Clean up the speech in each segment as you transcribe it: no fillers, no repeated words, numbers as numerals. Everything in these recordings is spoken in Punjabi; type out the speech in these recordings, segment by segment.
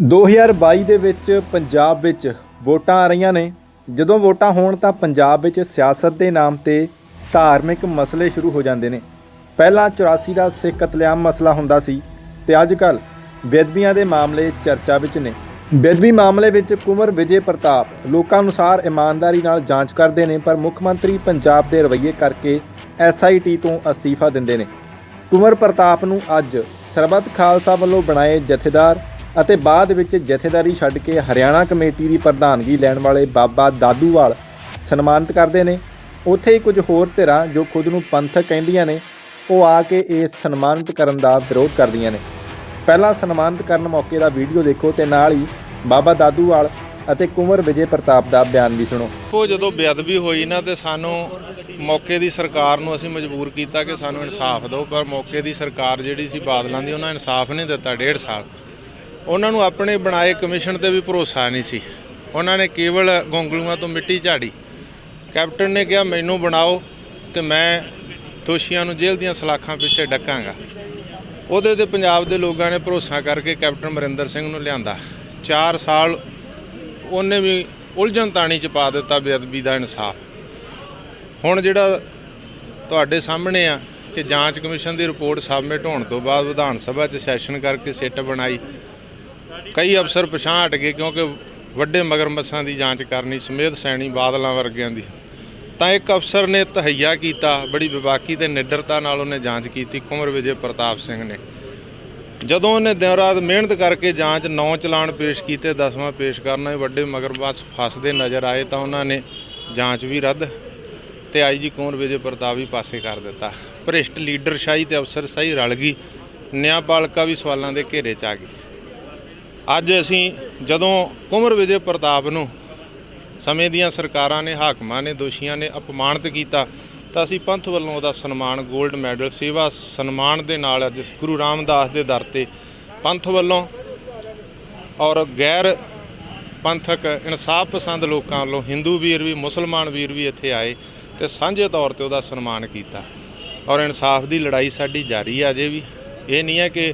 2022 ਦੇ ਵਿੱਚ ਪੰਜਾਬ ਵਿੱਚ ਵੋਟਾਂ ਆ ਰਹੀਆਂ ਨੇ। ਜਦੋਂ ਵੋਟਾਂ ਹੋਣ ਤਾਂ ਪੰਜਾਬ ਵਿੱਚ ਸਿਆਸਤ ਦੇ ਨਾਮ ਤੇ ਧਾਰਮਿਕ ਮਸਲੇ ਸ਼ੁਰੂ ਹੋ ਜਾਂਦੇ ਨੇ। ਪਹਿਲਾਂ 84 ਦਾ ਸਿੱਖ ਕਤਲੇਆਮ ਮਸਲਾ ਹੁੰਦਾ ਸੀ ਤੇ ਅੱਜ ਕੱਲ੍ਹ ਬੇਅਦਬੀਆਂ ਦੇ ਮਾਮਲੇ ਚਰਚਾ ਵਿੱਚ ਨੇ। ਬੇਅਦਬੀ ਮਾਮਲੇ ਵਿੱਚ ਕੁੰਵਰ ਵਿਜੇ ਪ੍ਰਤਾਪ ਲੋਕਾਂ ਅਨੁਸਾਰ ਇਮਾਨਦਾਰੀ ਨਾਲ ਜਾਂਚ ਕਰਦੇ ਨੇ, ਪਰ ਮੁੱਖ ਮੰਤਰੀ ਪੰਜਾਬ ਦੇ ਰਵੱਈਏ ਕਰਕੇ SIT ਤੋਂ ਅਸਤੀਫਾ ਦਿੰਦੇ ਨੇ। ਕੁੰਵਰ ਪ੍ਰਤਾਪ ਨੂੰ ਅੱਜ ਸਰਬੱਤ ਖਾਲਸਾ ਵੱਲੋਂ ਬਣਾਏ ਜਥੇਦਾਰ ਅਤੇ ਬਾਅਦ ਵਿੱਚ ਜਥੇਦਾਰੀ ਛੱਡ ਕੇ ਹਰਿਆਣਾ ਕਮੇਟੀ ਦੀ ਪ੍ਰਧਾਨਗੀ ਲੈਣ ਵਾਲੇ ਬਾਬਾ ਦਾਦੂਵਾਲ ਸਨਮਾਨਿਤ ਕਰਦੇ ਨੇ। ਉੱਥੇ ਹੀ ਕੁਝ ਹੋਰ ਧਿਰਾਂ ਜੋ ਖੁਦ ਨੂੰ ਪੰਥਕ ਕਹਿੰਦੀਆਂ ਨੇ, ਉਹ ਆ ਕੇ ਇਸ ਸਨਮਾਨਿਤ ਕਰਨ ਦਾ ਵਿਰੋਧ ਕਰਦੀਆਂ ਨੇ। ਪਹਿਲਾਂ ਸਨਮਾਨਿਤ ਕਰਨ ਮੌਕੇ ਦਾ ਵੀਡੀਓ ਦੇਖੋ ਤੇ ਨਾਲ ਹੀ ਬਾਬਾ ਦਾਦੂਵਾਲ ਅਤੇ ਕੁੰਵਰ ਵਿਜੇ ਪ੍ਰਤਾਪ ਦਾ ਬਿਆਨ ਵੀ ਸੁਣੋ। ਉਹ ਜਦੋਂ ਬੇਅਦਬੀ ਹੋਈ ਨਾ ਤੇ ਸਾਨੂੰ ਮੌਕੇ ਦੀ ਸਰਕਾਰ ਨੂੰ ਅਸੀਂ ਮਜਬੂਰ ਕੀਤਾ ਕਿ ਸਾਨੂੰ ਇਨਸਾਫ ਦਿਓ, ਪਰ ਮੌਕੇ ਦੀ ਸਰਕਾਰ ਜਿਹੜੀ ਸੀ ਬਾਦਲਾਂ ਦੀ, ਉਹਨਾਂ ਇਨਸਾਫ ਨਹੀਂ ਦਿੱਤਾ। 1.5 ਸਾਲ ਉਹਨਾਂ ਨੂੰ ਆਪਣੇ ਬਣਾਏ ਕਮਿਸ਼ਨ ਤੇ ਵੀ ਭਰੋਸਾ ਨਹੀਂ ਸੀ। ਉਹਨਾਂ ਨੇ ਕੇਵਲ ਗੋਂਗਲੂਆਂ ਤੋਂ ਮਿੱਟੀ ਝਾੜੀ। ਕੈਪਟਨ ਨੇ ਕਿਹਾ ਮੈਨੂੰ ਬਣਾਓ ਤੇ ਮੈਂ ਦੋਸ਼ੀਆਂ ਨੂੰ ਜੇਲ੍ਹ ਦੀਆਂ ਸਲਾਖਾਂ ਪਿੱਛੇ ਡੱਕਾਂਗਾ। ਉਹਦੇ ਤੇ ਪੰਜਾਬ ਦੇ ਲੋਕਾਂ ਨੇ ਭਰੋਸਾ ਕਰਕੇ ਕੈਪਟਨ ਅਮਰਿੰਦਰ ਸਿੰਘ ਨੂੰ ਲਿਆਂਦਾ। 4 ਸਾਲ ਉਹਨੇ ਵੀ ਉਲਝਣ ਤਾਣੀ 'ਚ ਪਾ ਦਿੱਤਾ ਬੇਅਦਬੀ ਦਾ ਇਨਸਾਫ। ਹੁਣ ਜਿਹੜਾ ਤੁਹਾਡੇ ਸਾਹਮਣੇ ਆ ਕਿ ਜਾਂਚ ਕਮਿਸ਼ਨ ਦੀ ਰਿਪੋਰਟ ਸਬਮਿਟ ਹੋਣ ਤੋਂ ਬਾਅਦ ਵਿਧਾਨ ਸਭਾ 'ਚ ਸੈਸ਼ਨ ਕਰਕੇ ਸਿੱਟ ਬਣਾਈ। ਕਈ ਅਫਸਰ ਪਿਛਾਂਹ ਹਟ ਗਏ ਕਿਉਂਕਿ ਵੱਡੇ ਮਗਰਮੱਛਾਂ ਦੀ ਜਾਂਚ ਕਰਨੀ, ਸਮੇਤ ਸੈਣੀ ਬਾਦਲਾਂ ਵਰਗਿਆਂ ਦੀ। ਤਾਂ ਇੱਕ ਅਫਸਰ ਨੇ ਤਹਈਆ ਕੀਤਾ, ਬੜੀ ਵਿਵਾਕੀ ਤੇ ਨਿਡਰਤਾ ਨਾਲ ਉਹਨੇ ਜਾਂਚ ਕੀਤੀ, ਕੁੰਵਰ ਵਿਜੇ ਪ੍ਰਤਾਪ ਸਿੰਘ ਨੇ। ਜਦੋਂ ਉਹਨੇ ਦਿਨ ਰਾਤ ਮਿਹਨਤ ਕਰਕੇ ਜਾਂਚ 9 ਚਲਾਨ ਪੇਸ਼ ਕੀਤੇ, 10ਵਾਂ ਪੇਸ਼ ਕਰਨਾ ਵੱਡੇ ਮਗਰਮੱਛ ਫਸਦੇ ਨਜ਼ਰ ਆਏ ਤਾਂ ਉਹਨਾਂ ਨੇ ਜਾਂਚ ਵੀ ਰੱਦ ਤੇ IG ਕੁੰਵਰ ਵਿਜੇ ਪ੍ਰਤਾਪ ਵੀ ਪਾਸੇ ਕਰ ਦਿੱਤਾ। ਭ੍ਰਿਸ਼ਟ ਲੀਡਰਸ਼ਾਹੀ ਤੇ ਅਫਸਰਸ਼ਾਹੀ ਰਲ ਗਈ। ਨਿਆਂਪਾਲਿਕਾ ਵੀ ਸਵਾਲਾਂ ਦੇ ਘੇਰੇ 'ਚ ਆ ਗਈ। ਅੱਜ ਅਸੀਂ ਜਦੋਂ ਕੁੰਵਰ ਵਿਜੇ ਪ੍ਰਤਾਪ ਨੂੰ ਸਮੇਂ ਦੀਆਂ ਸਰਕਾਰਾਂ ਨੇ, ਹਾਕਮਾਂ ਨੇ, ਦੋਸ਼ੀਆਂ ਨੇ ਅਪਮਾਨਿਤ ਕੀਤਾ ਤਾਂ ਅਸੀਂ ਪੰਥ ਵੱਲੋਂ ਉਹਦਾ ਸਨਮਾਨ 골ਡ ਮੈਡਲ ਸੇਵਾ ਸਨਮਾਨ ਦੇ ਨਾਲ ਅੱਜ ਗੁਰੂ ਰਾਮਦਾਸ ਦੇ ਦਰ ਤੇ ਪੰਥ ਵੱਲੋਂ ਔਰ ਗੈਰ ਪੰਥਕ ਇਨਸਾਫ ਪਸੰਦ ਲੋਕਾਂ ਵੱਲੋਂ ਹਿੰਦੂ ਵੀਰ ਵੀ, ਮੁਸਲਮਾਨ ਵੀਰ ਵੀ ਇੱਥੇ ਆਏ ਤੇ ਸਾਂਝੇ ਤੌਰ ਤੇ ਉਹਦਾ ਸਨਮਾਨ ਕੀਤਾ। ਔਰ ਇਨਸਾਫ ਦੀ ਲੜਾਈ ਸਾਡੀ ਜਾਰੀ ਹੈ। ਅਜੇ ਵੀ ਇਹ ਨਹੀਂ ਹੈ ਕਿ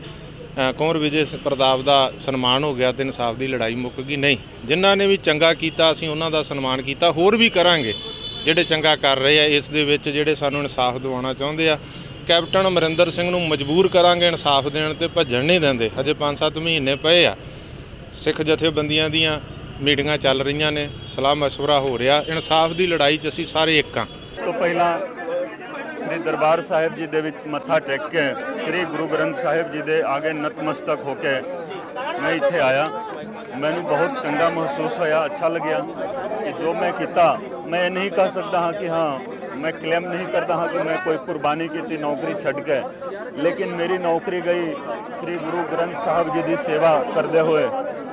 ਕੁੰਵਰ ਵਿਜੇ ਪ੍ਰਤਾਪ ਦਾ ਸਨਮਾਨ ਹੋ ਗਿਆ ਤੇ ਇਨਸਾਫ ਦੀ ਲੜਾਈ ਮੁੱਕ ਗਈ। ਨਹੀਂ, ਜਿਨ੍ਹਾਂ ਨੇ ਵੀ ਚੰਗਾ ਕੀਤਾ ਅਸੀਂ ਉਹਨਾਂ ਦਾ ਸਨਮਾਨ ਕੀਤਾ, ਹੋਰ ਵੀ ਕਰਾਂਗੇ ਜਿਹੜੇ ਚੰਗਾ ਕਰ ਰਹੇ ਆ ਇਸ ਦੇ ਵਿੱਚ, ਜਿਹੜੇ ਸਾਨੂੰ ਇਨਸਾਫ ਦਿਵਾਉਣਾ ਚਾਹੁੰਦੇ ਆ। ਕੈਪਟਨ ਅਮਰਿੰਦਰ ਸਿੰਘ ਨੂੰ ਮਜਬੂਰ ਕਰਾਂਗੇ ਇਨਸਾਫ ਦੇਣ ਤੇ, ਭੱਜਣ ਨਹੀਂ ਦਿੰਦੇ। ਅਜੇ 5-7 ਮਹੀਨੇ ਪਏ ਆ। ਸਿੱਖ ਜਥੇਬੰਦੀਆਂ ਦੀਆਂ ਮੀਟਿੰਗਾਂ ਚੱਲ ਰਹੀਆਂ ਨੇ, ਸਲਾਹ ਮਸ਼ਵਰਾ ਹੋ ਰਿਹਾ। ਇਨਸਾਫ ਦੀ ਲੜਾਈ 'ਚ ਅਸੀਂ ਸਾਰੇ ਇੱਕ ਹਾਂ। ਇਸ ਤੋਂ ਪਹਿਲਾਂ श्री दरबार साहिब जी दे विच मत्था टेक के श्री गुरु ग्रंथ साहिब जी दे आगे नतमस्तक होके मैं इत्थे आया। मैनू बहुत चंगा महसूस होया, अच्छा लग्या कि जो मैं किया, मैं ये नहीं कह सकता हाँ कि हाँ मैं क्लेम नहीं करता हाँ कि मैं कोई कुर्बानी की थी नौकरी छड़ के, लेकिन मेरी नौकरी गई श्री गुरु ग्रंथ साहिब जी की सेवा करते हुए।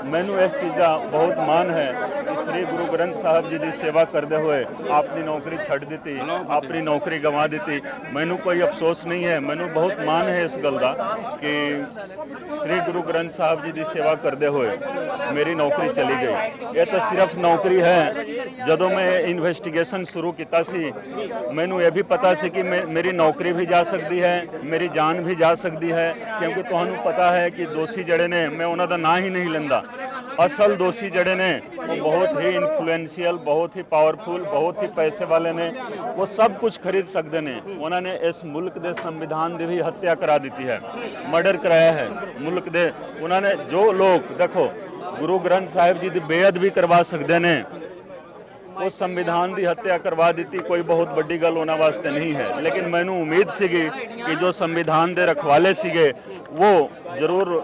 मैनू इस चीज़ का बहुत मान है कि श्री गुरु ग्रंथ साहिब जी की सेवा करते हुए अपनी नौकरी छड़ दी, अपनी नौकरी गंवा दी। मैनू कोई अफसोस नहीं है, मैनू बहुत मान है इस गल का कि श्री गुरु ग्रंथ साहिब जी की सेवा करते हुए मेरी नौकरी चली गई। ये तो सिर्फ नौकरी है। जदों मैं इन्वेस्टिगेशन शुरू किया सी, मैनू ये भी पता सी कि मेरी नौकरी भी जा सकती है, मेरी जान भी जा सकती है, क्योंकि तुहानू पता है कि दोषी जड़े ने, मैं उन्हां दा नाम ही नहीं लेंदा। असल दोषी जड़े ने वो बहुत ही इन्फ्लुएंशियल, बहुत ही पावरफुल, बहुत ही पैसे वाले ने, वो सब कुछ खरीद सकते हैं। उन्होंने इस मुल्क के संविधान की भी हत्या करा दी है, मर्डर कराया है मुल्क दे। उन्होंने जो लोग देखो गुरु ग्रंथ साहिब जी की बेअदबी करवा सकते हैं, वो संविधान की हत्या करवा दी, कोई बहुत बड़ी गल उन्होंने वास्ते नहीं है। लेकिन मैनू उम्मीद सी कि जो संविधान के रखवाले सीगे वो जरूर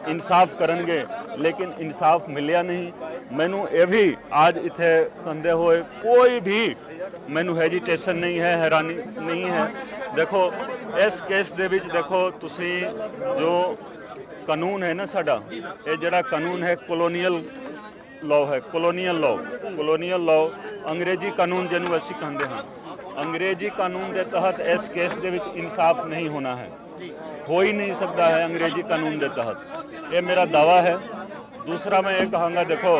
इंसाफ करेंगे, लेकिन इंसाफ मिलिया नहीं। मैनू ये भी आज इत्थे कहते हुए कोई भी मैनू हैजिटेशन नहीं है, हैरानी नहीं है। देखो इस केस दे विच देखो तुसी जो कानून है ना साडा, ये जड़ा कानून है कॉलोनियल लॉ है, कॉलोनियल लॉ अंग्रेजी कानून जिन्हों असीं कहते हैं। अंग्रेजी कानून के तहत इस केस दे विच इंसाफ नहीं होना है, हो ही नहीं सकता है अंग्रेजी कानून के तहत। ये मेरा दावा है। दूसरा मैं ये कहूँगा, देखो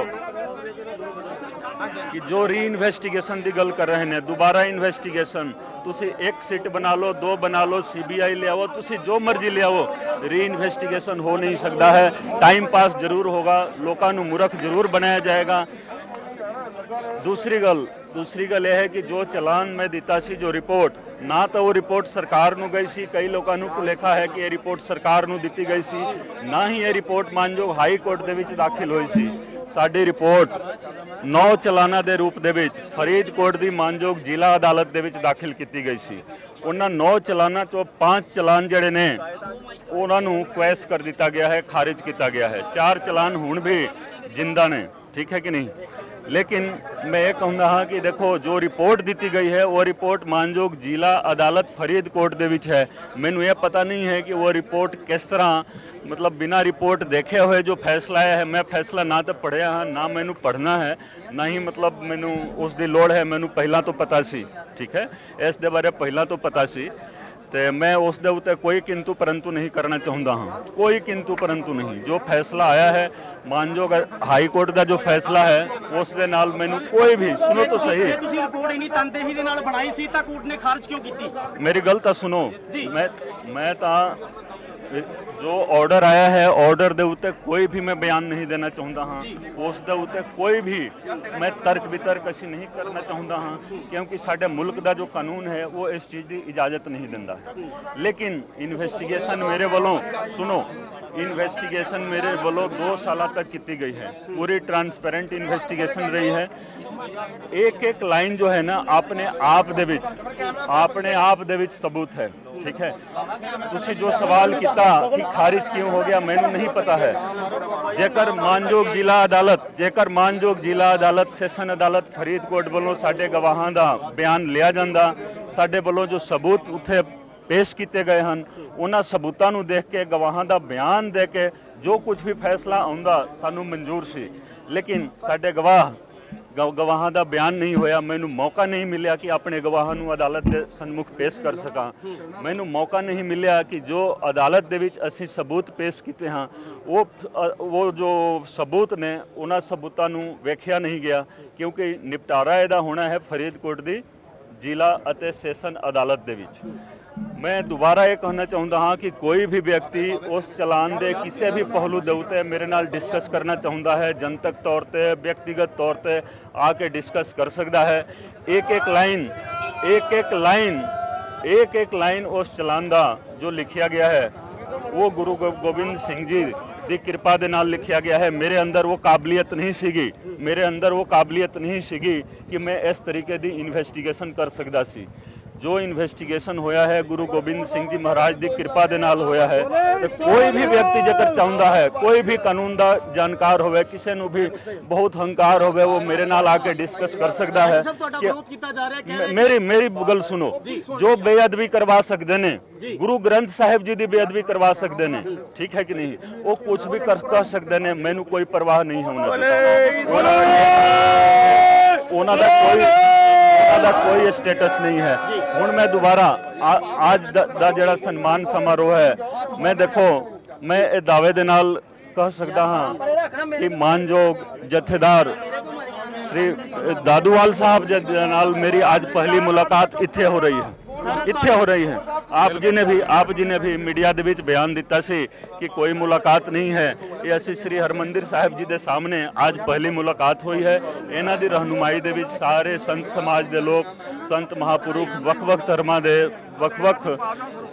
कि जो री इन्वेस्टिगेशन की गल कर रहे हैं, दोबारा इन्वेस्टिगेशन, ਤੁਸੀਂ ਇੱਕ ਸਿਟ ਬਣਾ ਲਓ, 2 ਬਣਾ ਲਓ, CBI ਲਿਆਓ, ਤੁਸੀਂ ਜੋ ਮਰਜ਼ੀ ਲਿਆਓ, ਰੀਇਨਵੈਸਟੀਗੇਸ਼ਨ ਹੋ ਨਹੀਂ ਸਕਦਾ ਹੈ। ਟਾਈਮ ਪਾਸ ਜ਼ਰੂਰ ਹੋਗਾ, ਲੋਕਾਂ ਨੂੰ ਮੂਰਖ ਜ਼ਰੂਰ ਬਣਾਇਆ ਜਾਏਗਾ। दूसरी गल यह है कि जो चलान मैं दिता सी, जो रिपोर्ट ना तो वो रिपोर्ट सरकार नू गई सी, कई लोगों ਨੂੰ ਭੁਲੇਖਾ ਹੈ ਕਿ ਇਹ ਰਿਪੋर्ट सरकार ਨੂੰ ਦਿੱਤੀ ਗਈ ਸੀ, ਨਾ ਹੀ ਇਹ ਰਿਪੋर्ट ਮਾਨਯੋਗ ਹਾਈ ਕੋਰਟ ਦੇ ਵਿੱਚ ਦਾਖਲ ਹੋਈ ਸੀ। ਸਾਡੀ ਰਿਪੋर्ट 9 ਚਲਾਨਾਂ ਦੇ ਰੂਪ ਦੇ ਵਿੱਚ ਫਰੀਦਕੋਟ ਦੀ ਮਾਨਯੋਗ ਜ਼ਿਲ੍ਹਾ ਅਦਾਲਤ ਦੇ ਵਿੱਚ ਦਾਖਲ ਕੀਤੀ ਗਈ ਸੀ। ਉਹਨਾਂ 9 ਚਲਾਨਾਂ ਚੋਂ 5 ਚਲਾਨ ਜਿਹੜੇ ਨੇ ਉਹਨਾਂ ਨੂੰ ਕੁਐਸ਼ ਕਰ ਦਿੱਤਾ ਗਿਆ ਹੈ, ਖਾਰਿਜ ਕੀਤਾ ਗਿਆ ਹੈ। 4 ਚਲਾਨ ਹੁਣ ਵੀ ਜਿੰਦਾ ਨੇ, ठीक है कि नहीं। लेकिन मैं ये कहूँगा हाँ कि देखो, जो रिपोर्ट दी गई है वो रिपोर्ट मानयोग जिला अदालत फरीदकोट दे विच है। मैनू ये पता नहीं है कि वो रिपोर्ट किस तरह, मतलब बिना रिपोर्ट देखे हुए जो फैसला आया है, मैं फैसला ना तो पढ़िया हाँ, ना मैनू पढ़ना है, ना ही मतलब मैनू उस दी लोड़ है। मैनू पहला तो पता सी, ठीक है, इस दे बारे पहला तो पता सी, तो मैं उस दे उत्ते कोई किंतु परंतु नहीं करना चाहता हाँ, कोई किंतु परंतु नहीं। जो फैसला आया है मानयोग हाई कोर्ट का, जो फैसला है उस दे नाल मैनू कोई भी, सुनो तो सही, ਜੇ ਤੁਸੀਂ ਰਿਪੋर्ट ਇਨੀ ਤਨਦੇਹੀ ਦੇ ਨਾਲ ਬਣਾਈ ਸੀ ਤਾਂ ਕੋਰਟ ਨੇ ਖਾਰਜ ਕਿਉਂ ਕੀਤੀ? मेरी गल तो सुनो, मैं तो जो ऑर्डर आया है, ऑर्डर दे उत्ते कोई भी मैं बयान नहीं देना चाहता हाँ, उस दे उत्ते कोई भी मैं तर्क वितर्क असी नहीं करना चाहता हाँ, क्योंकि साडे मुल्क का जो कानून है वो इस चीज़ की इजाजत नहीं दिंदा। लेकिन इन्वेस्टिगेशन मेरे वालों, सुनो, इन्वेस्टिगेशन मेरे वालों 2 साल तक की गई है, पूरी ट्रांसपेरेंट इन्वेस्टिगेशन रही है। एक एक लाइन जो है ना अपने आप दे विच सबूत है, ठीक है। तुसी जो सवाल किया कि खारिज क्यों हो गया, मैनू नहीं पता है। जेकर मानयोग जिला अदालत सैशन अदालत फरीदकोट वालों साडे गवाहां दा बयान लिया जांदा, साडे वालों जो सबूत उत्थे पेश किए गए हैं, उन्हां सबूतां नू देख के, गवाहां दा बयान दे के जो कुछ भी फैसला आउंदा सानू मंजूर सी। लेकिन साडे गवाहां दा बयान नहीं होया, मैनू मौका नहीं मिलिया कि अपने गवाहां नू अदालत दे सन्मुख पेश कर सका। मैनू मौका नहीं मिलिया कि जो अदालत दे विच असीं सबूत पेश किए हाँ, वो जो सबूत ने उन्हां सबूतां नू वेखिया नहीं गया, क्योंकि निपटारा इहदा होना है फरीदकोट दी जिला अते सैशन अदालत दे विच। मैं दोबारा ये कहना चाहता हाँ कि कोई भी व्यक्ति उस चलान दे किसी भी पहलू दे उत्ते मेरे नाल डिस्कस करना चाहता है, जनतक तौर पे, व्यक्तिगत तौर पे आके डिस्कस कर सकता है। एक एक लाइन उस चलान दा जो लिखिया गया है वो गुरु गोबिंद सिंह जी दी किरपा दे नाल लिखिया गया है। मेरे अंदर वो काबिलियत नहीं सीगी कि मैं इस तरीके दी इन्वेस्टिगेशन कर सकदा सी। जो इन्वेस्टिगेशन होया है गुरु गोबिंद सिंह जी महाराज की कृपा दे नाल होया है। तो कोई भी व्यक्ति जेकर चाहता है, कोई भी कानून का जानकार होवे, किसी नू भी बहुत हंकार होवे, वो मेरे नाल आके डिस्कस कर सकता है। मेरी गल सुनो, जो बेअदबी करवा सकते ने, गुरु ग्रंथ साहिब जी की बेअदबी करवा सकते ने, ठीक है कि नहीं, वो कुछ भी कर सकते ने, मैनू कोई परवाह नहीं है उन्होंने कोई स्टेटस नहीं है। हुण मैं दोबारा आज दा जिहड़ा सन्मान समारोह है, मैं देखो मैं ये दावे दे नाल कह सकता हाँ कि मानयोग जथेदार श्री दादूवाल साहब दे नाल मेरी आज पहली मुलाकात इत्थे हो रही है। आप जी ने भी मीडिया दे विच बयान दिता सी कि कोई मुलाकात नहीं है। ये असी श्री हरमंदिर साहिब जी दे सामने आज पहली मुलाकात हुई है। इन्हां दी रहनुमाई दे विच सारे संत समाज दे लोग, संत महापुरुष, वख-वख धर्मां दे, वख-वख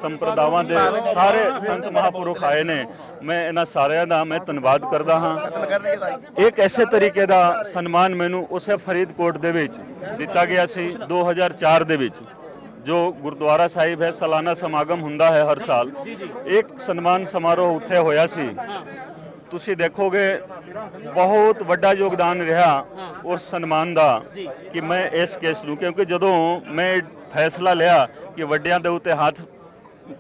संप्रदावां दे सारे संत महापुरुष आए ने। मैं इन्हां सारिਆਂ ਦਾ मैं ਧੰਨਵਾਦ करदा हाँ। एक ऐसे तरीके ਦਾ सन्मान मैनू उसे फरीदकोट दे विच दिता गया सी 2004 दे विच, जो गुरुद्वारा साहिब है, सालाना समागम हुंदा है हर साल। एक सन्मान समारोह उत्थे होया सी। तुसी देखोगे बहुत वड्डा योगदान रहा उस सन्मान दा कि मैं इस केस नूं, क्योंकि जदों मैं फैसला लिया कि वड्डियां दे उत्ते हाथ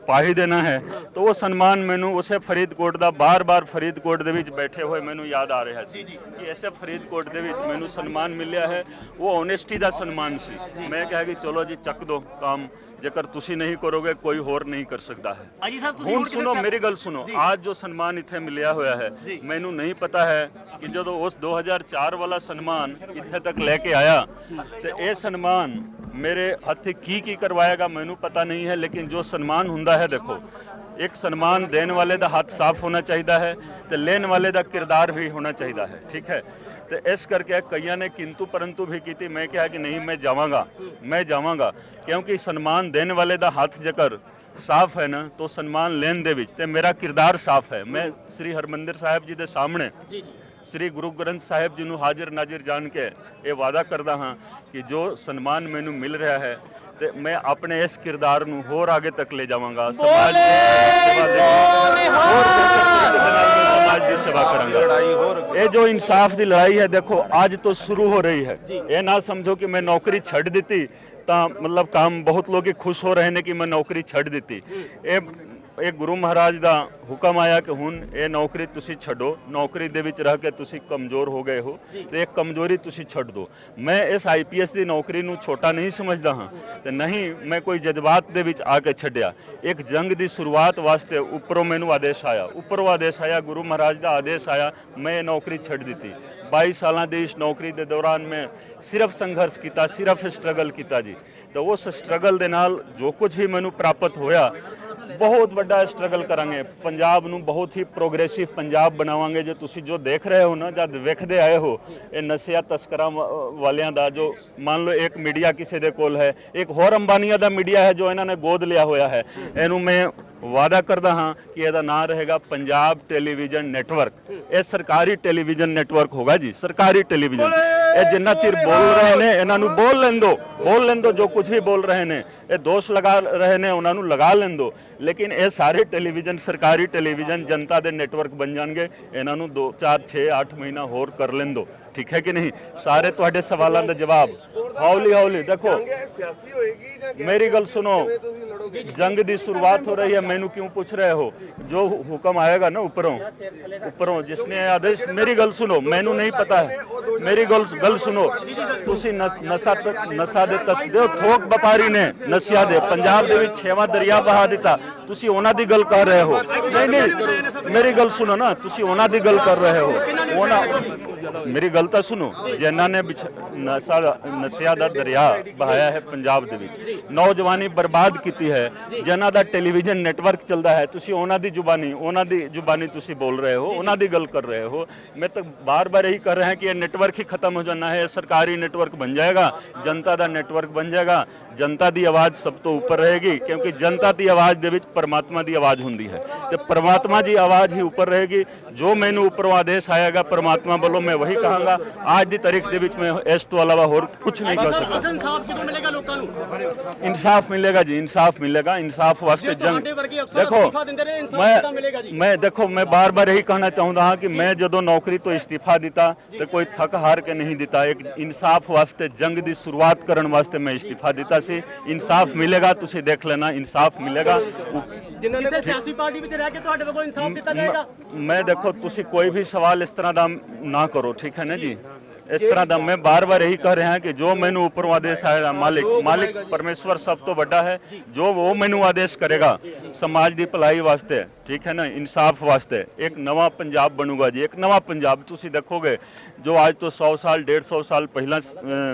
पा ही देना है, तो वो सन्मान मैनू उसे फरीदकोट दा बार फरीदकोट दे विच बैठे हुए मैनू याद आ रहा सी कि ऐसे फरीदकोट दे विच मैनू सन्मान मिलिया है। वो ऑनेस्टी दा सन्मान सी। मैं कहा कि चलो जी चक दो काम, जेकर तुसी नहीं करोगे कोई होर नहीं कर सकता है। हुण सुनो, मेरी गल सुनो, आज जो सन्मान इत्थे मिलिया होया है, मैनू नहीं पता है ਕਿ ਜਦੋਂ ਉਸ 2004 ਵਾਲਾ ਸਨਮਾਨ ਇੱਥੇ ਤੱਕ ਲੈ ਕੇ ਆਇਆ ਤੇ ਇਹ ਸਨਮਾਨ ਮੇਰੇ ਹੱਥ ਕੀ ਕਰਵਾਏਗਾ ਮੈਨੂੰ ਪਤਾ ਨਹੀਂ ਹੈ, ਲੇਕਿਨ ਜੋ ਸਨਮਾਨ ਹੁੰਦਾ ਹੈ ਦੇਖੋ ਇੱਕ ਸਨਮਾਨ ਦੇਣ ਵਾਲੇ ਦਾ ਹੱਥ ਸਾਫ਼ ਹੋਣਾ ਚਾਹੀਦਾ ਹੈ ਤੇ ਲੈਣ ਵਾਲੇ ਦਾ ਕਿਰਦਾਰ ਵੀ ਹੋਣਾ ਚਾਹੀਦਾ ਹੈ, ਠੀਕ ਹੈ। ਤੇ ਇਸ ਕਰਕੇ ਕਈਆਂ ਨੇ ਕਿੰਤੂ ਪਰੰਤੂ ਵੀ ਕੀਤੀ। ਮੈਂ ਕਿਹਾ ਕਿ ਨਹੀਂ, ਮੈਂ ਜਾਵਾਂਗਾ ਕਿਉਂਕਿ ਸਨਮਾਨ ਦੇਣ ਵਾਲੇ ਦਾ ਹੱਥ ਜੇਕਰ ਸਾਫ਼ ਹੈ ਨਾ ਤਾਂ ਸਨਮਾਨ ਲੈਣ ਦੇ ਵਿੱਚ ਤੇ ਮੇਰਾ ਕਿਰਦਾਰ ਸਾਫ਼ ਹੈ। ਮੈਂ ਸ੍ਰੀ ਹਰਮੰਦਰ ਸਾਹਿਬ ਜੀ ਦੇ ਸਾਹਮਣੇ ਸ੍ਰੀ ਗੁਰੂ ਗ੍ਰੰਥ ਸਾਹਿਬ ਜੀ ਨੂੰ ਹਾਜ਼ਰ ਨਾਜ਼ਰ ਜਾਣ ਕੇ ਇਹ ਵਾਅਦਾ ਕਰਦਾ ਹਾਂ ਕਿ ਜੋ ਸਨਮਾਨ ਮੈਨੂੰ ਮਿਲ ਰਿਹਾ ਹੈ ਤੇ ਮੈਂ ਆਪਣੇ ਇਸ ਕਿਰਦਾਰ ਨੂੰ ਹੋਰ ਅੱਗੇ ਤੱਕ ਲੈ ਜਾਵਾਂਗਾ, ਸਮਾਜ ਦੀ ਸੇਵਾ ਕਰਾਂਗਾ। ਇਹ ਜੋ ਇਨਸਾਫ ਦੀ ਲੜਾਈ ਹੈ ਦੇਖੋ ਅੱਜ ਤੋਂ ਸ਼ੁਰੂ ਹੋ ਰਹੀ ਹੈ। ਇਹ ਨਾ ਸਮਝੋ ਕਿ ਮੈਂ ਨੌਕਰੀ ਛੱਡ ਦਿੱਤੀ ਤਾਂ ਮਤਲਬ ਕੰਮ ਬਹੁਤ ਲੋਕ ਖੁਸ਼ ਹੋ ਰਹੇ ਨੇ ਕਿ ਮੈਂ ਨੌਕਰੀ ਛੱਡ ਦਿੱਤੀ। ਇਹ ਗੁਰੂ ਮਹਾਰਾਜ ਦਾ ਹੁਕਮ ਆਇਆ ਕਿ ਹੁਣ ਇਹ ਨੌਕਰੀ ਤੁਸੀਂ ਛੱਡੋ, ਨੌਕਰੀ ਦੇ ਵਿੱਚ ਰਹਿ ਕੇ ਤੁਸੀਂ ਕਮਜ਼ੋਰ ਹੋ ਗਏ ਹੋ ਤੇ ਇਹ ਕਮਜ਼ੋਰੀ ਤੁਸੀਂ ਛੱਡ ਦਿਓ। ਮੈਂ ਇਸ IPS ਦੀ ਨੌਕਰੀ ਨੂੰ ਛੋਟਾ ਨਹੀਂ ਸਮਝਦਾ ਹਾਂ ਤੇ ਨਹੀਂ ਮੈਂ ਕੋਈ ਜਜ਼ਬਾਤ ਦੇ ਵਿੱਚ ਆ ਕੇ ਛੱਡਿਆ। ਇੱਕ ਜੰਗ ਦੀ ਸ਼ੁਰੂਆਤ ਵਾਸਤੇ ਉੱਪਰੋਂ ਮੈਨੂੰ ਆਦੇਸ਼ ਆਇਆ, ਗੁਰੂ ਮਹਾਰਾਜ ਦਾ ਆਦੇਸ਼ ਆਇਆ, ਮੈਂ ਇਹ ਨੌਕਰੀ ਛੱਡ ਦਿੱਤੀ। 22 ਸਾਲਾਂ ਦੀ ਇਸ ਨੌਕਰੀ ਦੇ ਦੌਰਾਨ ਮੈਂ ਸਿਰਫ ਸੰਘਰਸ਼ ਕੀਤਾ, ਸਿਰਫ ਸਟਰਗਲ ਕੀਤਾ ਜੀ। ਤਾਂ ਉਸ ਸਟਰਗਲ ਦੇ ਨਾਲ ਜੋ ਕੁਝ ਵੀ ਮੈਨੂੰ ਪ੍ਰਾਪਤ ਹੋਇਆ ਬਹੁਤ ਵੱਡਾ ਸਟਰਗਲ ਕਰਾਂਗੇ, ਪੰਜਾਬ ਨੂੰ ਬਹੁਤ ਹੀ ਪ੍ਰੋਗਰੈਸਿਵ ਪੰਜਾਬ ਬਣਾਵਾਂਗੇ। ਜੋ ਤੁਸੀਂ ਜੋ ਦੇਖ ਰਹੇ ਹੋ ਨਾ, ਜਦ ਵੇਖਦੇ ਆਏ ਹੋ ਇਹ ਨਸ਼ਿਆਂ ਤਸਕਰਾਂ ਵਾਲਿਆਂ ਦਾ ਜੋ ਮੰਨ ਲਓ ਇੱਕ ਮੀਡੀਆ ਕਿਸੇ ਦੇ ਕੋਲ ਹੈ, ਇੱਕ ਹੋਰ ਅੰਬਾਨੀਆਂ ਦਾ ਮੀਡੀਆ ਹੈ ਜੋ ਇਹਨਾਂ ਨੇ ਗੋਦ ਲਿਆ ਹੋਇਆ ਹੈ। ਇਹਨੂੰ ਮੈਂ ਵਾਅਦਾ ਕਰਦਾ ਹਾਂ ਕਿ ਇਹਦਾ ਨਾਮ ਰਹੇਗਾ ਪੰਜਾਬ ਟੈਲੀਵਿਜ਼ਨ ਨੈਟਵਰਕ। ਇਹ ਸਰਕਾਰੀ ਟੈਲੀਵਿਜ਼ਨ ਨੈਟਵਰਕ ਹੋਗਾ ਜੀ, ਸਰਕਾਰੀ ਟੈਲੀਵਿਜ਼ਨ। ਇਹ ਜਿੰਨਾ ਚਿਰ ਬੋਲ ਰਹੇ ਨੇ ਇਹਨਾਂ ਨੂੰ ਬੋਲ ਲੈਣ ਦਿਓ, ਜੋ ਕੁਝ ਵੀ ਬੋਲ ਰਹੇ ਨੇ, ਇਹ ਦੋਸ਼ ਲਗਾ ਰਹੇ ਨੇ ਉਹਨਾਂ ਨੂੰ ਲਗਾ ਲੈਣ ਦਿਓ, ਲੇਕਿਨ ਇਹ ਸਾਰੇ ਟੈਲੀਵਿਜ਼ਨ ਸਰਕਾਰੀ ਟੈਲੀਵਿਜ਼ਨ ਜਨਤਾ ਦੇ ਨੈਟਵਰਕ ਬਣ ਜਾਣਗੇ। ਇਹਨਾਂ ਨੂੰ 2 4 6 8 ਮਹੀਨਾ ਹੋਰ ਕਰ ਲੈਣ ਦਿਓ, ਠੀਕ ਹੈ ਕਿ ਨਹੀਂ। ਸਾਰੇ ਤੁਹਾਡੇ ਸਵਾਲਾਂ ਦਾ ਜਵਾਬ ਹੌਲੀ ਦੇਖੋ। ਮੇਰੀ ਗੱਲ ਸੁਣੋ, ਜੰਗ ਦੀ ਸ਼ੁਰੂਆਤ ਹੋ ਰਹੀ ਹੈ, ਮੈਨੂੰ ਕਿਉਂ ਪੁੱਛ ਰਹੇ ਹੋ? ਜੋ ਹੁਕਮ ਆਏਗਾ ਨਾ ਉੱਪਰੋਂ ਜਿਸਨੇ ਆਦੇਸ਼, ਮੇਰੀ ਗੱਲ ਸੁਣੋ, ਮੈਨੂੰ ਨਹੀਂ ਪਤਾ ਹੈ, ਮੇਰੀ ਗੱਲ ਸੁਣੋ। ਤੁਸੀਂ ਨਸ਼ਾ ਦੇ ਤਸਦੇ ਥੋਕ ਵਪਾਰੀ ਨੇ ਨਸ਼ਿਆਂ ਦੇ ਪੰਜਾਬ ਦੇ ਵਿੱਚ 6ਵਾਂ ਦਰਿਆ ਬਹਾ ਦਿੱਤਾ। ਤੁਸੀਂ ਉਹਨਾਂ ਦੀ ਗੱਲ ਕਰ ਰਹੇ ਹੋ? ਨਹੀਂ, ਮੇਰੀ ਗੱਲ ਸੁਣੋ ਨਾ, ਤੁਸੀਂ ਉਹਨਾਂ ਦੀ ਗੱਲ ਕਰ ਰਹੇ ਹੋ। ਮੇਰੀ ਗੱਲ ਤਾਂ ਸੁਣੋ। ਜਿਨ੍ਹਾਂ ਨੇ ਨਸ਼ਿਆਂ ਦਾ ਦਰਿਆ ਬਹਾਇਆ ਹੈ ਪੰਜਾਬ ਦੇ ਵਿੱਚ, ਨੌਜਵਾਨੀ ਬਰਬਾਦ ਕੀਤੀ ਹੈ, ਜਿਨ੍ਹਾਂ ਦਾ ਟੈਲੀਵਿਜ਼ਨ ਨੈਟਵਰਕ ਚੱਲਦਾ ਹੈ, ਤੁਸੀਂ ਉਹਨਾਂ ਦੀ ਜ਼ੁਬਾਨੀ ਤੁਸੀਂ ਬੋਲ ਰਹੇ ਹੋ, ਉਹਨਾਂ ਦੀ ਗੱਲ ਕਰ ਰਹੇ ਹੋ। ਮੈਂ ਤਾਂ ਬਾਰ-ਬਾਰ ਇਹੀ ਕਰ ਰਿਹਾ ਕਿ ਇਹ ਨੈਟਵਰਕ ਹੀ ਖਤਮ ਹੋ ਜਾਣਾ ਹੈ, ਸਰਕਾਰੀ ਨੈਟਵਰਕ ਬਣ ਜਾਏਗਾ, ਜਨਤਾ ਦਾ ਨੈਟਵਰਕ ਬਣ ਜਾਏਗਾ। ਜਨਤਾ ਦੀ ਆਵਾਜ਼ ਸਭ ਤੋਂ ਉੱਪਰ ਰਹੇਗੀ ਕਿਉਂਕਿ ਜਨਤਾ ਦੀ ਆਵਾਜ਼ ਦੇ ਵਿੱਚ ਪਰਮਾਤਮਾ ਦੀ ਆਵਾਜ਼ ਹੁੰਦੀ ਹੈ ਤੇ ਪਰਮਾਤਮਾ ਦੀ ਆਵਾਜ਼ ਹੀ ਉੱਪਰ ਰਹੇਗੀ। ਜੋ ਮੈਨੂੰ ਉੱਪਰੋਂ ਆਦੇਸ਼ ਆਏਗਾ ਪਰਮਾਤਮਾ ਵੱਲੋਂ ਮੈਂ ਵਹੀ ਕਹਾਂਗਾ। ਅੱਜ ਦੀ ਤਾਰੀਖ ਦੇ ਵਿੱਚ ਮੈਂ ਇਸ ਤੋਂ ਇਲਾਵਾ ਹੋਰ ਕੁਝ ਨਹੀਂ ਕਰ ਸਕਦਾ। ਇਨਸਾਫ ਕਿਦੋਂ ਮਿਲੇਗਾ ਲੋਕਾਂ ਨੂੰ? ਇਨਸਾਫ ਮਿਲੇਗਾ ਜੀ, ਇਨਸਾਫ ਮਿਲੇਗਾ। ਇਨਸਾਫ ਵਾਸਤੇ ਜੰਗ ਦੇਖੋ, ਮੈਂ ਬਾਰ-ਬਾਰ ਇਹੀ ਕਹਿਣਾ ਚਾਹੁੰਦਾ ਹਾਂ ਕਿ ਮੈਂ ਜਦੋਂ ਨੌਕਰੀ ਤੋਂ ਇਸਤੀਫਾ ਦਿੱਤਾ ਤੇ ਕੋਈ ਥੱਕ ਹਾਰ ਕੇ ਨਹੀਂ ਦਿੱਤਾ। ਇੱਕ ਇਨਸਾਫ ਵਾਸਤੇ ਜੰਗ ਦੀ ਸ਼ੁਰੂਆਤ ਕਰਨ ਵਾਸਤੇ ਮੈਂ ਇਸਤੀਫਾ ਦਿੱਤਾ ਸੀ। ਇਨਸਾਫ ਮਿਲੇਗਾ, ਤੁਸੀਂ ਦੇਖ ਲੈਣਾ, ਇਨਸਾਫ ਮਿਲੇਗਾ। ਕਿਸੇ ਸਿਆਸੀ ਪਾਰਟੀ ਵਿੱਚ ਰਹਿ ਕੇ ਤੁਹਾਡੇ ਵੱਲੋਂ ਇਨਸਾਫ ਦਿੱਤਾ ਜਾਏਗਾ? ਮੈਂ ਦੇਖੋ, ਤੁਸੀਂ ਕੋਈ ਵੀ ਸਵਾਲ ਇਸ ਤਰ੍ਹਾਂ ਦਾ ਨਾ ਕਰੋ, ਠੀਕ ਹੈ ਨਾ ਜੀ। ਇਸ ਤਰ੍ਹਾਂ ਦਾ ਮੈਂ ਬਾਰ-ਬਾਰ ਇਹੀ ਕਹਿ ਰਿਹਾ ਕਿ ਜੋ ਮੈਨੂੰ ਉੱਪਰੋਂ ਆਦੇਸ਼ ਆਏਗਾ, ਮਾਲਿਕ ਪਰਮੇਸ਼ਵਰ ਸਭ ਤੋਂ ਵੱਡਾ ਹੈ, ਜੋ ਉਹ ਮੈਨੂੰ ਆਦੇਸ਼ ਕਰੇਗਾ ਸਮਾਜ ਦੀ ਭਲਾਈ ਵਾਸਤੇ, ਠੀਕ ਹੈ ਨਾ, ਇਨਸਾਫ ਵਾਸਤੇ ਇੱਕ ਨਵਾਂ ਪੰਜਾਬ ਬਣੂਗਾ ਜੀ। ਇੱਕ ਨਵਾਂ ਪੰਜਾਬ ਤੁਸੀਂ ਦੇਖੋਗੇ ਜੋ ਅੱਜ ਤੋਂ 100 ਸਾਲ 150 ਸਾਲ ਪਹਿਲਾਂ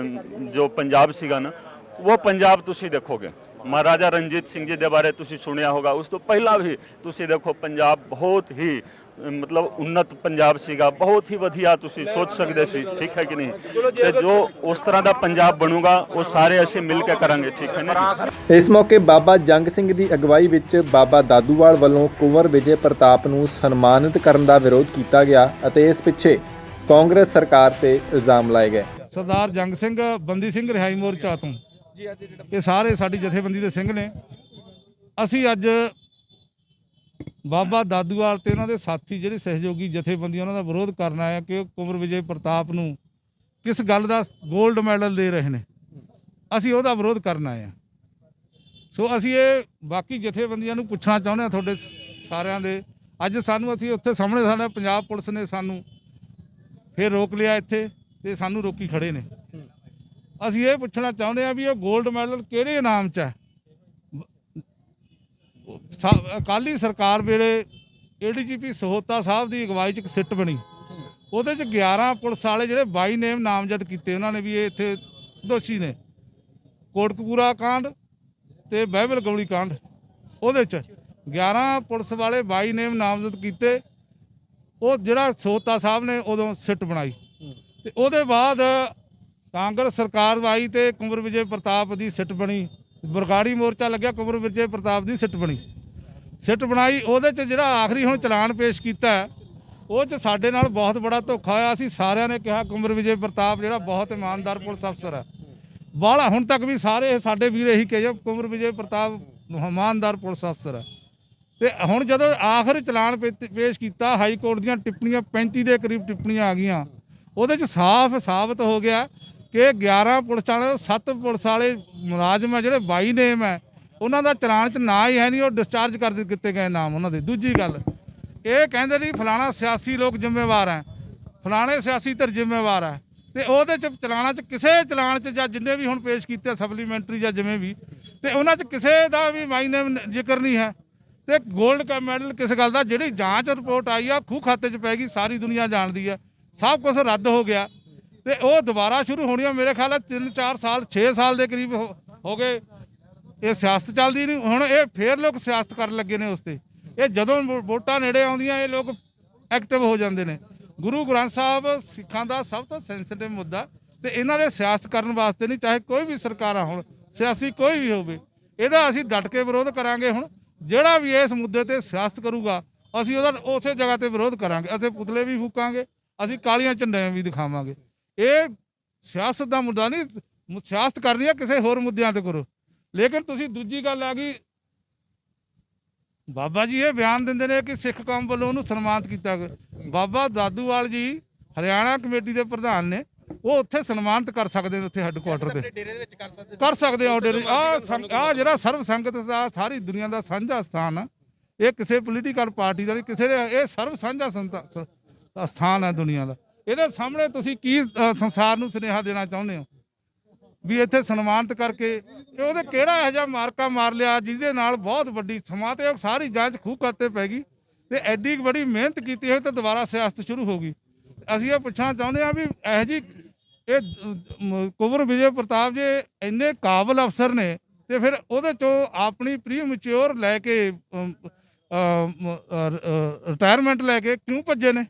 ਜੋ ਪੰਜਾਬ ਸੀਗਾ ਨਾ, ਉਹ ਪੰਜਾਬ ਤੁਸੀਂ ਦੇਖੋਗੇ। ਮਹਾਰਾਜਾ ਰਣਜੀਤ ਸਿੰਘ ਜੀ ਦੇ ਬਾਰੇ ਤੁਸੀਂ ਸੁਣਿਆ ਹੋਗਾ, ਉਸ ਤੋਂ ਪਹਿਲਾਂ ਵੀ ਤੁਸੀਂ ਦੇਖੋ ਪੰਜਾਬ ਬਹੁਤ ਹੀ ਮਤਲਬ ਉન્નਤ ਪੰਜਾਬ ਸੀਗਾ, ਬਹੁਤ ਹੀ ਵਧੀਆ ਤੁਸੀਂ ਸੋਚ ਸਕਦੇ ਸੀ, ਠੀਕ ਹੈ ਕਿ ਨਹੀਂ। ਤੇ ਜੋ ਉਸ ਤਰ੍ਹਾਂ ਦਾ ਪੰਜਾਬ ਬਣੂਗਾ ਉਹ ਸਾਰੇ ਅਸੀਂ ਮਿਲ ਕੇ ਕਰਾਂਗੇ, ਠੀਕ ਹੈ ਨਾ। ਇਸ ਮੌਕੇ ਬਾਬਾ ਜੰਗ ਸਿੰਘ ਦੀ ਅਗਵਾਈ ਵਿੱਚ ਬਾਬਾ ਦਾਦੂਵਾਲ ਵੱਲੋਂ ਕੁੰਵਰ ਵਿਜੇ ਪ੍ਰਤਾਪ ਨੂੰ ਸਨਮਾਨਿਤ ਕਰਨ ਦਾ ਵਿਰੋਧ ਕੀਤਾ ਗਿਆ ਅਤੇ ਇਸ ਪਿੱਛੇ ਕਾਂਗਰਸ ਸਰਕਾਰ ਤੇ ਇਲਜ਼ਾਮ ਲਾਏ ਗਏ। ਸਰਦਾਰ ਜੰਗ ਸਿੰਘ ਬੰਦੀ ਸਿੰਘ ਰਿਹਾਈ ਮੋਰਚਾ ਤੋਂ ਇਹ ਸਾਰੇ ਸਾਡੀ ਜਥੇਬੰਦੀ ਦੇ ਸਿੰਘ ਨੇ। ਅਸੀਂ ਅੱਜ ਬਾਬਾ ਦਾਦੂਵਾਲ ਤੇ ਉਹਨਾਂ ਦੇ ਸਾਥੀ ਜਿਹੜੇ ਸਹਿਯੋਗੀ ਜਥੇਬੰਦੀਆਂ ਉਹਨਾਂ ਦਾ ਵਿਰੋਧ ਕਰਨਾ ਹੈ ਕਿ ਉਹ ਕੁੰਵਰ ਵਿਜੇ ਪ੍ਰਤਾਪ ਨੂੰ ਕਿਸ ਗੱਲ ਦਾ 골ਡ ਮੈਡਲ ਦੇ ਰਹੇ ਨੇ। ਅਸੀਂ ਉਹਦਾ ਵਿਰੋਧ ਕਰਨਾ ਹੈ। ਸੋ ਅਸੀਂ ਇਹ ਬਾਕੀ ਜਥੇਬੰਦੀਆਂ ਨੂੰ ਪੁੱਛਣਾ ਚਾਹੁੰਦੇ ਹਾਂ ਤੁਹਾਡੇ ਸਾਰਿਆਂ ਦੇ। ਅੱਜ ਅਸੀਂ ਉੱਥੇ ਸਾਹਮਣੇ ਸਾਡਾ ਪੰਜਾਬ ਪੁਲਿਸ ਨੇ ਸਾਨੂੰ ਫਿਰ ਰੋਕ ਲਿਆ ਇੱਥੇ ਤੇ ਸਾਨੂੰ ਰੋਕੀ ਖੜੇ ਨੇ। ਅਸੀਂ ਇਹ ਪੁੱਛਣਾ ਚਾਹੁੰਦੇ ਹਾਂ ਵੀ ਇਹ 골ਡ ਮੈਡਲ ਕਿਹੜੇ ਇਨਾਮ 'ਚ ਹੈ? ਅਕਾਲੀ ਸਰਕਾਰ ਵੇਲੇ ADGP ਸਹੋਤਾ ਸਾਹਿਬ ਦੀ ਅਗਵਾਈ 'ਚ ਇੱਕ ਸਿੱਟ ਬਣੀ, ਉਹਦੇ 'ਚ 11 ਪੁਲਿਸ ਵਾਲੇ ਜਿਹੜੇ 22 ਨੇਮ ਨਾਮਜ਼ਦ ਕੀਤੇ ਉਹਨਾਂ ਨੇ ਵੀ ਇਹ ਇੱਥੇ ਦੋਸ਼ੀ ਨੇ। ਕੋਟਕਪੂਰਾ ਕਾਂਡ ਤੇ ਬਾਈਬਲ ਗੌਲੀ ਕਾਂਡ, ਉਹਦੇ 'ਚ 11 ਪੁਲਿਸ ਵਾਲੇ 22 ਨੇਮ ਨਾਮਜ਼ਦ ਕੀਤੇ। ਉਹ ਜਿਹੜਾ ਸੋਤਾ ਸਾਹਿਬ ਨੇ ਉਦੋਂ ਸਿੱਟ ਬਣਾਈ ਤੇ ਉਹਦੇ ਬਾਅਦ ਕਾਂਗਰਸ ਸਰਕਾਰ ਆਈ ਤੇ ਕੁੰਵਰ ਵਿਜੇ ਪ੍ਰਤਾਪ ਦੀ ਸਿੱਟ ਬਣੀ। ਬਰਗਾੜੀ ਮੋਰਚਾ ਲੱਗਿਆ, ਕੁੰਵਰ ਵਿਜੇ ਪ੍ਰਤਾਪ ਦੀ ਸਿੱਟ ਬਣਾਈ। ਉਹਦੇ 'ਚ ਜਿਹੜਾ ਆਖਰੀ ਹੁਣ ਚਲਾਨ ਪੇਸ਼ ਕੀਤਾ ਉਹ 'ਚ ਸਾਡੇ ਨਾਲ ਬਹੁਤ ਬੜਾ ਧੋਖਾ ਹੋਇਆ। ਅਸੀਂ ਸਾਰਿਆਂ ਨੇ ਕਿਹਾ ਕੁੰਵਰ ਵਿਜੇ ਪ੍ਰਤਾਪ ਜਿਹੜਾ ਬਹੁਤ ਇਮਾਨਦਾਰ ਪੁਲਿਸ ਅਫਸਰ ਹੈ, ਬਾਹਲਾ ਹੁਣ ਤੱਕ ਵੀ ਸਾਰੇ ਸਾਡੇ ਵੀਰ ਇਹੀ ਕਹੇ ਕੁੰਵਰ ਵਿਜੇ ਪ੍ਰਤਾਪ ਇਮਾਨਦਾਰ ਪੁਲਿਸ ਅਫਸਰ ਹੈ। ਤੇ ਹੁਣ ਜਦੋਂ ਆਖਰ ਚਲਾਨ ਪੇਸ਼ ਕੀਤਾ, ਹਾਈ ਕੋਰਟ ਦੀਆਂ ਟਿੱਪਣੀਆਂ 35 ਦੇ ਕਰੀਬ ਟਿੱਪਣੀਆਂ ਆ ਗਈਆਂ। ਉਹਦੇ 'ਚ ਸਾਫ਼ ਸਾਬਤ ਹੋ ਗਿਆ ਕਿ 11 ਪੁਲਿਸ ਵਾਲੇ 7 ਪੁਲਿਸ ਵਾਲੇ ਮੁਲਾਜ਼ਮ ਹੈ ਜਿਹੜੇ 22 ਨੇਮ ਹੈ ਉਹਨਾਂ ਦਾ ਚਲਾਨ 'ਚ ਨਾਂ ਹੀ ਹੈ ਨਹੀਂ, ਉਹ ਡਿਸਚਾਰਜ ਕਰ ਦਿੱਤੇ ਗਏ ਨਾਮ ਉਹਨਾਂ ਦੇ। ਦੂਜੀ ਗੱਲ ਇਹ ਕਹਿੰਦੇ ਨਹੀਂ ਫਲਾਣਾ ਸਿਆਸੀ ਲੋਕ ਜ਼ਿੰਮੇਵਾਰ ਹੈ, ਫਲਾਣੇ ਸਿਆਸੀ ਧਿਰ ਜ਼ਿੰਮੇਵਾਰ ਹੈ, ਤੇ ਉਹਦੇ 'ਚ ਚਲਾਨਾਂ 'ਚ ਕਿਸੇ ਚਲਾਨ 'ਚ ਜਾਂ ਜਿੰਨੇ ਵੀ ਹੁਣ ਪੇਸ਼ ਕੀਤੇ ਸਪਲੀਮੈਂਟਰੀ ਜਾਂ ਜਿਵੇਂ ਵੀ, ਤੇ ਉਹਨਾਂ 'ਚ ਕਿਸੇ ਦਾ ਵੀ ਮਾਈ ਨੇਮ ਜ਼ਿਕਰ ਨਹੀਂ ਹੈ। ਤੇ ਗੋਲਡ ਮੈਡਲ ਕਿਸ ਗੱਲ ਦਾ, ਜਿਹੜੀ ਜਾਂਚ ਰਿਪੋਰਟ ਆਈ ਆ ਖੂਹ ਖਾਤੇ 'ਚ ਪੈ ਗਈ, ਸਾਰੀ ਦੁਨੀਆ ਜਾਣਦੀ ਹੈ, ਸਭ ਕੁਝ ਰੱਦ ਹੋ ਗਿਆ ਤੇ ਉਹ ਦੁਬਾਰਾ ਸ਼ੁਰੂ ਹੋਣੀ ਆ। ਮੇਰੇ ਖਿਆਲ ਹੈ 3-4 ਸਾਲ 6 ਸਾਲ ਦੇ ਕਰੀਬ ਹੋ ਗਏ ਇਹ ਸਿਆਸਤ ਚੱਲਦੀ ਨਹੀਂ। ਹੁਣ ਇਹ ਫੇਰ ਲੋਕ ਸਿਆਸਤ ਕਰਨ ਲੱਗੇ ਨੇ ਉਸ 'ਤੇ। ਇਹ ਜਦੋਂ ਵੋਟਾਂ ਨੇੜੇ ਆਉਂਦੀਆਂ ਇਹ ਲੋਕ ਐਕਟਿਵ ਹੋ ਜਾਂਦੇ ਨੇ। ਗੁਰੂ ਗ੍ਰੰਥ ਸਾਹਿਬ ਸਿੱਖਾਂ ਦਾ ਸਭ ਤੋਂ ਸੈਂਸਿਟਿਵ ਮੁੱਦਾ, ਤੇ ਇਹਨਾਂ ਦੇ ਸਿਆਸਤ ਕਰਨ ਵਾਸਤੇ ਨਹੀਂ, ਚਾਹੇ ਕੋਈ ਵੀ ਸਰਕਾਰ ਆ ਹੁਣ ਸਿਆਸੀ ਕੋਈ ਵੀ ਹੋਵੇ, ਇਹਦਾ ਅਸੀਂ ਡਟ ਕੇ ਵਿਰੋਧ ਕਰਾਂਗੇ। ਹੁਣ ਜਿਹੜਾ ਵੀ ਇਸ ਮੁੱਦੇ ਤੇ ਸਿਆਸਤ ਕਰੂਗਾ ਅਸੀਂ ਉਹਦਾ ਉਸੇ ਜਗ੍ਹਾ ਤੇ ਵਿਰੋਧ ਕਰਾਂਗੇ। ਅਸੀਂ ਪੁਤਲੇ ਵੀ ਫੂਕਾਂਗੇ, ਅਸੀਂ ਕਾਲੀਆਂ ਝੰਡੀਆਂ ਵੀ ਦਿਖਾਵਾਂਗੇ। ਇਹ ਸਿਆਸਤ ਦਾ ਮੁੱਦਾ ਨਹੀਂ, ਸਿਆਸਤ ਕਰਨੀ ਹੈ ਕਿਸੇ ਹੋਰ ਮੁੱਦਿਆਂ ਤੇ ਕਰੋ। ਲੇਕਿਨ ਤੁਸੀਂ ਦੂਜੀ ਗੱਲ ਆ ਗਈ, ਬਾਬਾ ਜੀ ਇਹ ਬਿਆਨ ਦਿੰਦੇ ਨੇ ਕਿ ਸਿੱਖ ਕੌਮ ਵੱਲੋਂ ਉਹਨੂੰ ਸਨਮਾਨਿਤ ਕੀਤਾ ਗਿਆ। ਬਾਬਾ ਦਾਦੂਵਾਲ ਜੀ ਹਰਿਆਣਾ ਕਮੇਟੀ ਦੇ ਪ੍ਰਧਾਨ ਨੇ, ਉਹ ਉੱਥੇ ਸਨਮਾਨਿਤ ਕਰ ਸਕਦੇ ਨੇ, ਉੱਥੇ ਹੈੱਡਕੁਆਟਰ ਤੇ ਕਰ ਸਕਦੇ ਆ। ਆ ਜਿਹੜਾ ਸਰਬ ਸੰਗਤ ਦਾ ਸਾਰੀ ਦੁਨੀਆ ਦਾ ਸਾਂਝਾ ਸਥਾਨ ਆ, ਇਹ ਕਿਸੇ ਪੋਲੀਟੀਕਲ ਪਾਰਟੀ ਦਾ ਨਹੀਂ, ਕਿਸੇ ਦੇ, ਇਹ ਸਰਬ ਸਾਂਝਾ ਸਥਾਨ ਹੈ ਦੁਨੀਆ ਦਾ। ਇਹਦੇ ਸਾਹਮਣੇ ਤੁਸੀਂ ਕੀ ਸੰਸਾਰ ਨੂੰ ਸੁਨੇਹਾ ਦੇਣਾ ਚਾਹੁੰਦੇ ਹੋ ਵੀ ਇੱਥੇ ਸਨਮਾਨਿਤ ਕਰਕੇ ਉਹਦੇ ਕਿਹੜਾ ਇਹੋ ਜਿਹਾ ਮਾਰਕਾ ਮਾਰ ਲਿਆ ਜਿਹਦੇ ਨਾਲ ਬਹੁਤ ਵੱਡੀ ਸਮਾਂ ਤੇ ਸਾਰੀ ਜਾਂਚ ਖੂਹ ਖਾਤੇ ਪੈ ਗਈ ਤੇ ਐਡੀ ਬੜੀ ਮਿਹਨਤ ਕੀਤੀ ਹੋਈ ਤੇ ਦੁਬਾਰਾ ਸਿਆਸਤ ਸ਼ੁਰੂ ਹੋ ਗਈ। ਅਸੀਂ ਇਹ ਪੁੱਛਣਾ ਚਾਹੁੰਦੇ ਹਾਂ ਵੀ ਇਹੋ ਜਿਹੀ ਇਹ ਕੁੰਵਰ ਵਿਜੇ ਪ੍ਰਤਾਪ ਜੀ ਇੰਨੇ ਕਾਬਲ ਅਫਸਰ ਨੇ ਤੇ ਫਿਰ ਉਹਦੇ ਚੋਂ ਆਪਣੀ ਪ੍ਰੀ ਮੈਚਿਓਰ ਲੈ ਕੇ ਰਿਟਾਇਰਮੈਂਟ ਲੈ ਕੇ ਕਿਉਂ ਭੱਜੇ ਨੇ?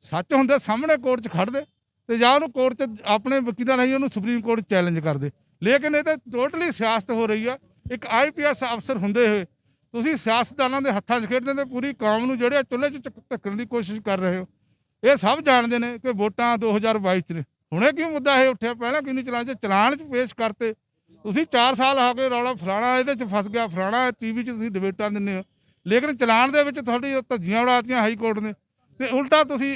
ਸੱਚ ਹੁੰਦੇ ਸਾਹਮਣੇ ਕੋਰਟ 'ਚ ਖੜ੍ਹਦੇ ਤੇ ਜਾਂ ਉਹਨੂੰ ਕੋਰਟ 'ਚ ਆਪਣੇ ਵਕੀਲਾਂ ਰਾਹੀਂ ਉਹਨੂੰ ਸੁਪਰੀਮ ਕੋਰਟ ਚੈਲੰਜ ਕਰਦੇ। ਲੇਕਿਨ ਇਹ ਤਾਂ ਟੋਟਲੀ ਸਿਆਸਤ ਹੋ ਰਹੀ ਆ। ਇੱਕ IPS ਅਫਸਰ ਹੁੰਦੇ ਹੋਏ ਤੁਸੀਂ ਸਿਆਸਤਦਾਨਾਂ ਦੇ ਹੱਥਾਂ 'ਚ ਖੇਡਦੇ ਤੇ ਪੂਰੀ ਕੌਮ ਨੂੰ ਜਿਹੜੇ ਚੁੱਲ੍ਹੇ 'ਚ ਧੱਕਣ ਦੀ ਕੋਸ਼ਿਸ਼ ਕਰ ਰਹੇ ਹੋ। ਇਹ ਸਭ ਜਾਣਦੇ ਨੇ ਕਿ ਵੋਟਾਂ 2022 'ਚ ਨੇ। ਹੁਣੇ ਕਿਉਂ ਮੁੱਦਾ ਇਹ ਉੱਠਿਆ, ਪਹਿਲਾਂ ਕਿਉਂ ਨਹੀਂ ਚਲਾਨ 'ਚ ਪੇਸ਼ ਕਰਤੇ? ਤੁਸੀਂ 4 ਸਾਲ ਹੋ ਗਏ ਰੌਲਾ ਫਲਾਣਾ ਇਹਦੇ 'ਚ ਫਸ ਗਿਆ, ਫਲਾਣਾ TV 'ਚ ਤੁਸੀਂ ਡਿਬੇਟਾਂ ਦਿੰਦੇ ਹੋ, ਲੇਕਿਨ ਚਲਾਨ ਦੇ ਵਿੱਚ ਤੁਹਾਡੀ ਧੱਜੀਆਂ ਉਡਾਤੀਆਂ ਹਾਈ ਕੋਰਟ ਨੇ ਤੇ ਉਲਟਾ ਤੁਸੀਂ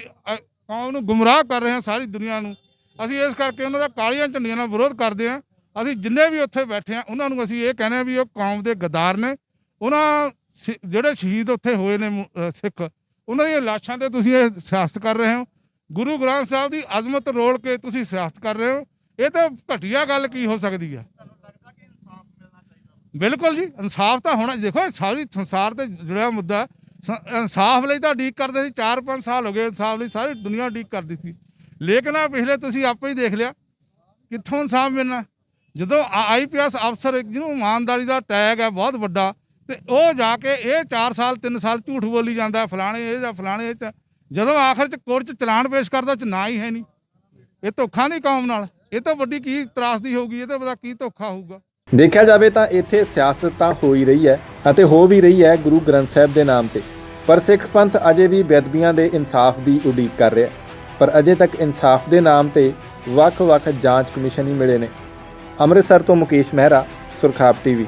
ਕੌਮ ਨੂੰ ਗੁੰਮਰਾਹ ਕਰ ਰਹੇ ਹੋ, ਸਾਰੀ ਦੁਨੀਆ ਨੂੰ। ਅਸੀਂ ਇਸ ਕਰਕੇ ਉਹਨਾਂ ਦਾ ਕਾਲੀਆਂ ਝੰਡੀਆਂ ਨਾਲ ਵਿਰੋਧ ਕਰਦੇ ਹਾਂ। ਅਸੀਂ ਜਿੰਨੇ ਵੀ ਉੱਥੇ ਬੈਠੇ ਹਾਂ ਉਹਨਾਂ ਨੂੰ ਅਸੀਂ ਇਹ ਕਹਿੰਦੇ ਹਾਂ ਵੀ ਉਹ ਕੌਮ ਦੇ ਗਦਾਰ ਨੇ। ਉਹਨਾਂ ਜਿਹੜੇ ਸ਼ਹੀਦ ਉੱਥੇ ਹੋਏ ਨੇ ਸਿੱਖ, ਉਹਨਾਂ ਦੀਆਂ ਲਾਸ਼ਾਂ ਤੇ ਤੁਸੀਂ ਇਹ ਸਿਆਸਤ ਕਰ ਰਹੇ ਹੋ। ਗੁਰੂ ਗ੍ਰੰਥ ਸਾਹਿਬ ਦੀ ਅਜ਼ਮਤ ਰੋਲ ਕੇ ਤੁਸੀਂ ਸਿਆਸਤ ਕਰ ਰਹੇ ਹੋ। ਇਹ ਤਾਂ ਘਟੀਆ ਗੱਲ ਕੀ ਹੋ ਸਕਦੀ ਹੈ? ਬਿਲਕੁਲ ਜੀ, ਇਨਸਾਫ ਤਾਂ ਹੋਣਾ। ਦੇਖੋ ਸਾਰੀ ਸੰਸਾਰ ਤੇ ਜੁੜਿਆ ਮੁੱਦਾ, ਇਨਸਾਫ ਲਈ ਤਾਂ ਉਡੀਕ ਕਰਦੇ ਸੀ। 4-5 ਸਾਲ ਹੋ ਗਏ ਇਨਸਾਫ ਲਈ ਸਾਰੀ ਦੁਨੀਆ ਉਡੀਕ ਕਰਦੀ ਸੀ। ਲੇਕਿਨ ਆ ਪਿਛਲੇ ਤੁਸੀਂ ਆਪੇ ਹੀ ਦੇਖ ਲਿਆ ਕਿੱਥੋਂ ਇਨਸਾਫ ਮਿਲਣਾ। ਜਦੋਂ IPS ਅਫਸਰ ਜਿਹਨੂੰ ਇਮਾਨਦਾਰੀ ਦਾ ਟੈਗ ਹੈ ਬਹੁਤ ਵੱਡਾ, ਤੇ ਉਹ ਜਾ ਕੇ ਇਹ 4 ਸਾਲ 3 ਸਾਲ ਝੂਠ ਬੋਲੀ ਜਾਂਦਾ, ਫਲਾਣੇ ਇਹ ਜਾਂ ਫਲਾਣੇ ਇਹ, ਜਦੋਂ ਆਖਰ 'ਚ ਕੋਰਟ 'ਚ ਚਲਾਨ ਪੇਸ਼ ਕਰਦਾ ਉਹ 'ਚ ਨਾ ਹੀ ਹੈ ਨਹੀਂ। ਇਹ ਧੋਖਾ ਨਹੀਂ ਕੌਮ ਨਾਲ? ਇਹ ਤੋਂ ਵੱਡੀ ਕੀ ਤਰਾਸਦੀ ਹੋਊਗੀ? ਇਹ ਤੋਂ ਵੱਡਾ ਕੀ ਧੋਖਾ ਹੋਊਗਾ? ਦੇਖਿਆ ਜਾਵੇ ਤਾਂ ਇੱਥੇ ਸਿਆਸਤ ਤਾਂ ਹੋ ਹੀ ਰਹੀ ਹੈ ਅਤੇ ਹੋ ਵੀ ਰਹੀ ਹੈ ਗੁਰੂ ਗ੍ਰੰਥ ਸਾਹਿਬ ਦੇ ਨਾਮ ਤੇ, ਪਰ ਸਿੱਖ ਪੰਥ ਅਜੇ ਵੀ ਬੇਅਦਬੀਆਂ ਦੇ ਇਨਸਾਫ ਦੀ ਉਡੀਕ ਕਰ ਰਿਹਾ। ਪਰ ਅਜੇ ਤੱਕ ਇਨਸਾਫ ਦੇ ਨਾਮ ਤੇ ਵੱਖ-ਵੱਖ ਜਾਂਚ ਕਮਿਸ਼ਨ ਹੀ ਮਿਲੇ ਨੇ। ਅੰਮ੍ਰਿਤਸਰ ਤੋਂ ਮੁਕੇਸ਼ ਮਹਿਰਾ, ਸੁਰਖਾਬ TV।